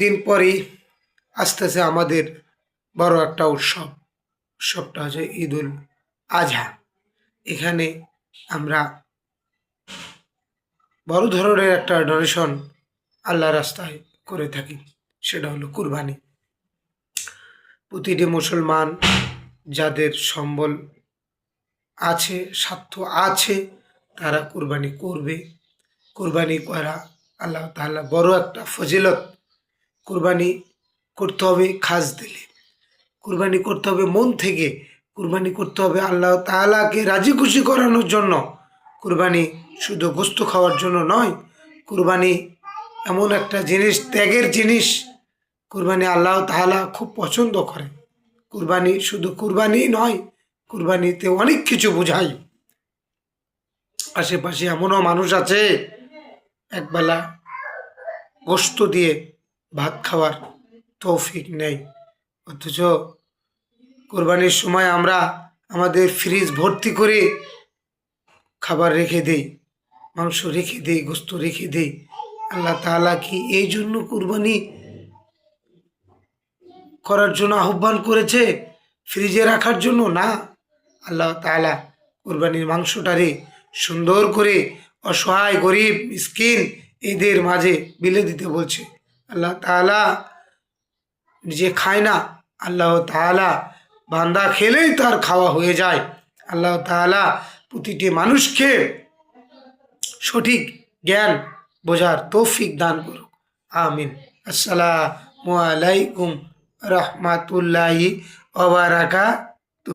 কয়েকদিন পরেই আসতেছে আমাদের বড় একটা উৎসবটা হচ্ছে ঈদুল আজহা। এখানে আমরা বড় ধরনের একটা ডোনেশন আল্লাহ রাস্তায় করে থাকি, সেটা হলো কুরবানি। প্রতিটি মুসলমান যাদের সম্বল আছে, স্বার্থ আছে, তারা কুরবানি করবে। কুরবানি করা আল্লাহ তাআলা বড় একটা ফজিলত। কুরবানি করতে হবে খাস দিলে, কুরবানি করতে হবে মন থেকে, কুরবানি করতে হবে আল্লাহ তাআলাকে রাজি খুশি করানোর জন্য। কুরবানি শুধু গোস্ত খাওয়ার জন্য নয়, কুরবানি এমন একটা জিনিস, ত্যাগের জিনিস। কুরবানি আল্লাহ তাআলা খুব পছন্দ করে। কুরবানি শুধু কুরবানি নয়, কুরবানিতে অনেক কিছু বোঝায়। আশেপাশে এমনও মানুষ আছে একবেলা গোস্ত দিয়ে ভাত খাওয়ার তৌফিক নেই, অথচ কোরবানির সময় আমরা আমাদের ফ্রিজ ভর্তি করে খাবার রেখে দেই, মাংস রেখে দেই, গোস্ত রেখে দেই। আল্লাহ তাআলা কি এই জন্য কুরবানি করার জন্য আহ্বান করেছে ফ্রিজে রাখার জন্য? না, আল্লাহ তাআলা কুরবানির মাংসটারে সুন্দর করে অসহায় গরিব মিসকিন এদের মাঝে বিলে দিতে বলছে। আল্লাহ তাআলা নিজে খায় না, আল্লাহ তাআলা বান্দা খেলেই তার খাওয়া হয়ে যায়। আল্লাহ তাআলা প্রতিটি মানুষকে সঠিক জ্ঞান বোঝার তৌফিক দান করুক, আমিন। আসসালামু আলাইকুম রহমাতুল্লাহি ওয়া বারাকাতুহু।